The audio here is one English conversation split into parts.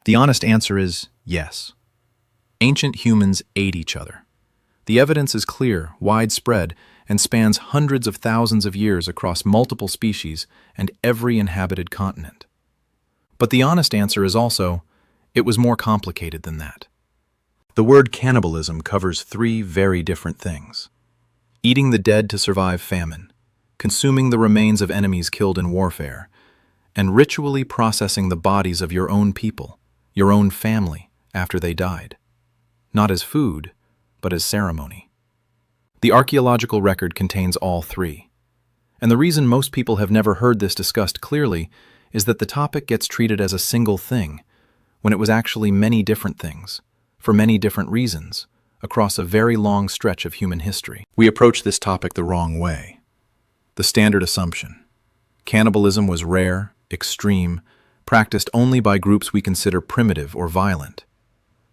The honest answer is yes. Ancient humans ate each other. The evidence is clear, widespread, and spans hundreds of thousands of years across multiple species and every inhabited continent. But the honest answer is also, it was more complicated than that. The word cannibalism covers three very different things. Eating the dead to survive famine, consuming the remains of enemies killed in warfare, and ritually processing the bodies of your own people, your own family, after they died. Not as food, but as ceremony. The archaeological record contains all three. And the reason most people have never heard this discussed clearly is that the topic gets treated as a single thing, when it was actually many different things, for many different reasons, across a very long stretch of human history. We approach this topic the wrong way. The standard assumption. Cannibalism was rare, extreme, practiced only by groups we consider primitive or violent,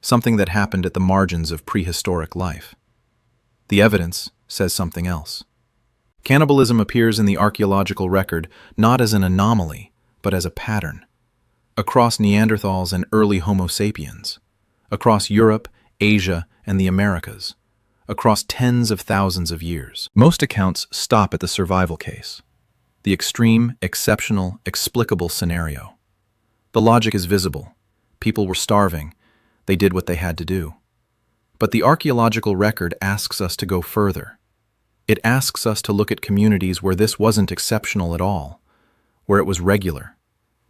something that happened at the margins of prehistoric life. The evidence says something else. Cannibalism appears in the archaeological record not as an anomaly, but as a pattern. Across Neanderthals and early Homo sapiens, across Europe, Asia, and the Americas, across tens of thousands of years. Most accounts stop at the survival case, the extreme, exceptional, explicable scenario. The logic is visible. People were starving. They did what they had to do. But the archaeological record asks us to go further. It asks us to look at communities where this wasn't exceptional at all, where it was regular,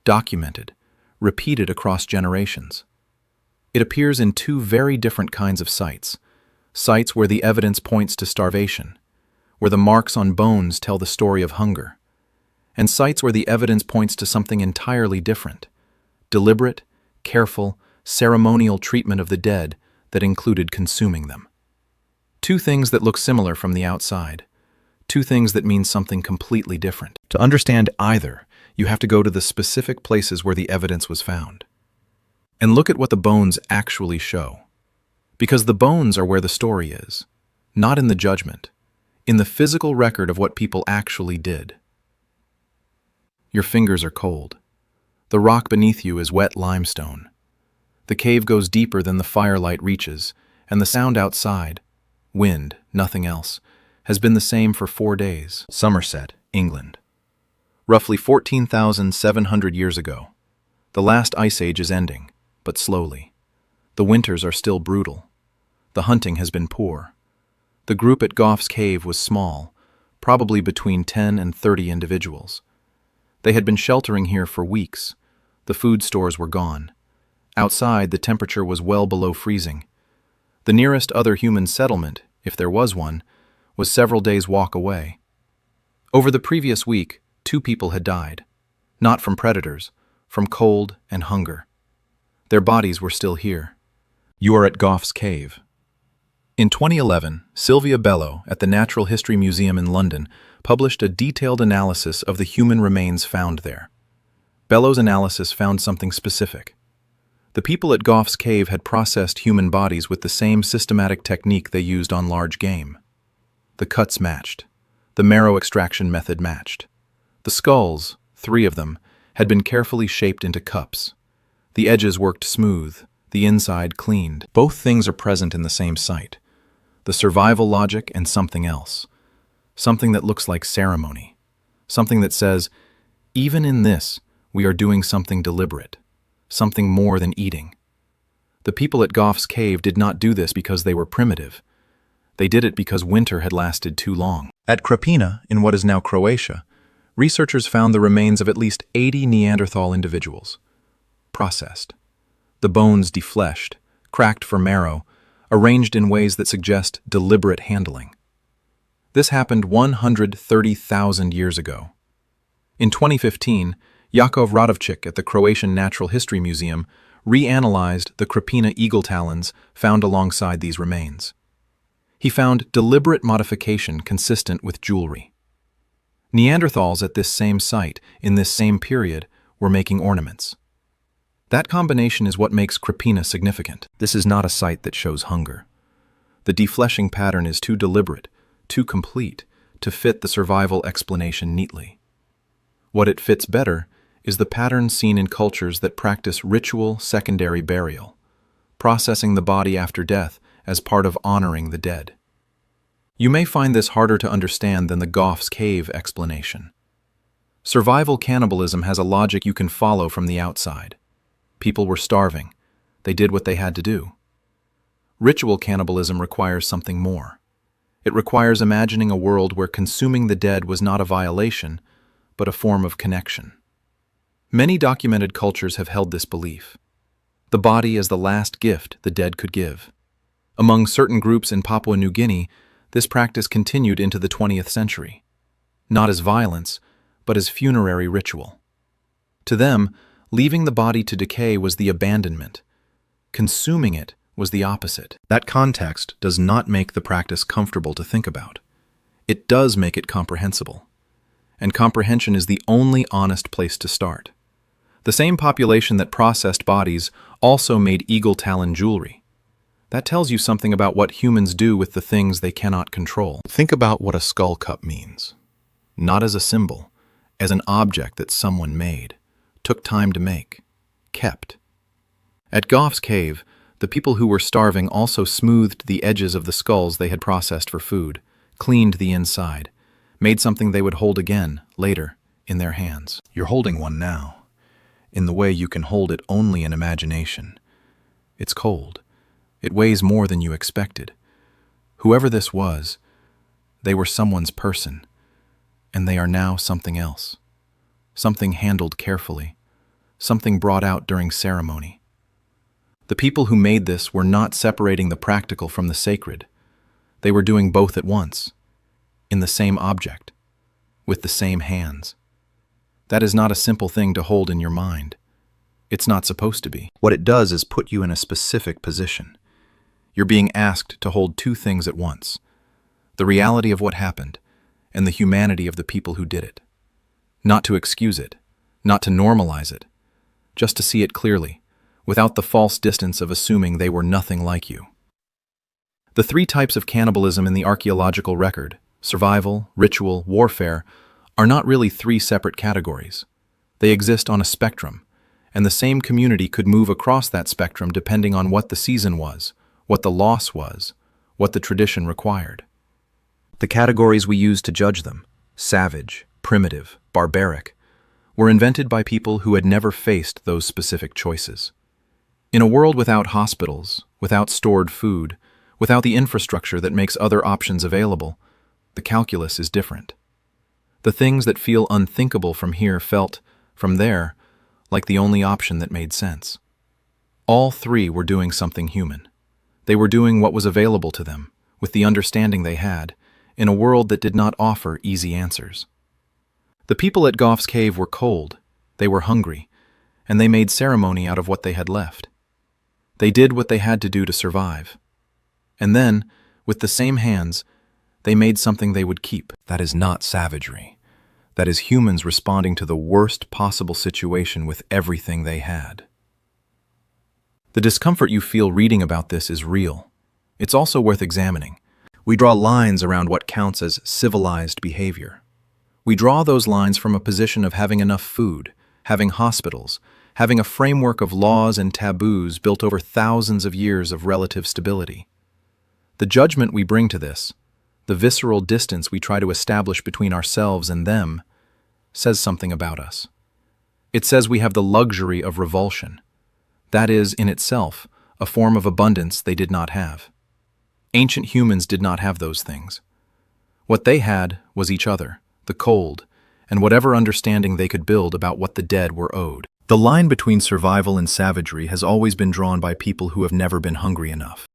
documented, repeated across generations. It appears in two very different kinds of sites where the evidence points to starvation, where the marks on bones tell the story of hunger, and sites where the evidence points to something entirely different, deliberate, careful, ceremonial treatment of the dead that included consuming them. Two things that look similar from the outside, two things that mean something completely different. To understand either, you have to go to the specific places where the evidence was found. And look at what the bones actually show. Because the bones are where the story is, not in the judgment, in the physical record of what people actually did. Your fingers are cold. The rock beneath you is wet limestone. The cave goes deeper than the firelight reaches, and the sound outside, wind, nothing else, has been the same for 4 days. Somerset, England. Roughly 14,700 years ago. The last ice age is ending, but slowly. The winters are still brutal. The hunting has been poor. The group at Gough's cave was small, probably between 10 and 30 individuals. They had been sheltering here for weeks. The food stores were gone. Outside, the temperature was well below freezing. The nearest other human settlement, if there was one, was several days' walk away. Over the previous week, 2 people had died, not from predators, from cold and hunger. Their bodies were still here. You are at Gough's cave. In 2011, Sylvia Bello at the Natural History Museum in London published a detailed analysis of the human remains found there. Bello's analysis found something specific. The people at Gough's cave had processed human bodies with the same systematic technique they used on large game. The cuts matched. The marrow extraction method matched. The skulls, 3 of them, had been carefully shaped into cups. The edges worked smooth, the inside cleaned. Both things are present in the same site. The survival logic and something else. Something that looks like ceremony. Something that says, even in this, we are doing something deliberate. Something more than eating. The people at Gough's cave did not do this because they were primitive. They did it because winter had lasted too long. At Krapina, in what is now Croatia, researchers found the remains of at least 80 Neanderthal individuals. Processed. The bones defleshed, cracked for marrow, arranged in ways that suggest deliberate handling. This happened 130,000 years ago. In 2015, Jakov Radovčík at the Croatian Natural History Museum reanalyzed the Krapina eagle talons found alongside these remains. He found deliberate modification consistent with jewelry. Neanderthals at this same site, in this same period, were making ornaments. That combination is what makes Krapina significant. This is not a site that shows hunger. The defleshing pattern is too deliberate, too complete, to fit the survival explanation neatly. What it fits better is the pattern seen in cultures that practice ritual secondary burial, processing the body after death as part of honoring the dead. You may find this harder to understand than the Gough's cave explanation. Survival cannibalism has a logic you can follow from the outside. People were starving. They did what they had to do. Ritual cannibalism requires something more. It requires imagining a world where consuming the dead was not a violation, but a form of connection. Many documented cultures have held this belief. The body as the last gift the dead could give. Among certain groups in Papua New Guinea, this practice continued into the 20th century, not as violence, but as funerary ritual. To them, leaving the body to decay was the abandonment. Consuming it was the opposite. That context does not make the practice comfortable to think about. It does make it comprehensible. And comprehension is the only honest place to start. The same population that processed bodies also made eagle talon jewelry. That tells you something about what humans do with the things they cannot control. Think about what a skull cup means. Not as a symbol, as an object that someone made, took time to make, kept. At Gough's cave, the people who were starving also smoothed the edges of the skulls they had processed for food, cleaned the inside, made something they would hold again, later, in their hands. You're holding one now, in the way you can hold it only in imagination. It's cold. It weighs more than you expected. Whoever this was, they were someone's person, and they are now something else. Something handled carefully, something brought out during ceremony. The people who made this were not separating the practical from the sacred. They were doing both at once, in the same object, with the same hands. That is not a simple thing to hold in your mind. It's not supposed to be. What it does is put you in a specific position. You're being asked to hold two things at once: the reality of what happened and the humanity of the people who did it. Not to excuse it, not to normalize it, just to see it clearly, without the false distance of assuming they were nothing like you. The three types of cannibalism in the archaeological record, survival, ritual, warfare, are not really three separate categories. They exist on a spectrum, and the same community could move across that spectrum depending on what the season was, what the loss was, what the tradition required. The categories we use to judge them, savage, primitive, barbaric, were invented by people who had never faced those specific choices. In a world without hospitals, without stored food, without the infrastructure that makes other options available, the calculus is different. The things that feel unthinkable from here felt, from there, like the only option that made sense. All three were doing something human. They were doing what was available to them, with the understanding they had, in a world that did not offer easy answers. The people at Gough's cave were cold, they were hungry, and they made ceremony out of what they had left. They did what they had to do to survive. And then, with the same hands, they made something they would keep. That is not savagery. That is humans responding to the worst possible situation with everything they had. The discomfort you feel reading about this is real. It's also worth examining. We draw lines around what counts as civilized behavior. We draw those lines from a position of having enough food, having hospitals, having a framework of laws and taboos built over thousands of years of relative stability. The judgment we bring to this, the visceral distance we try to establish between ourselves and them, says something about us. It says we have the luxury of revulsion. That is, in itself, a form of abundance they did not have. Ancient humans did not have those things. What they had was each other, the cold, and whatever understanding they could build about what the dead were owed. The line between survival and savagery has always been drawn by people who have never been hungry enough.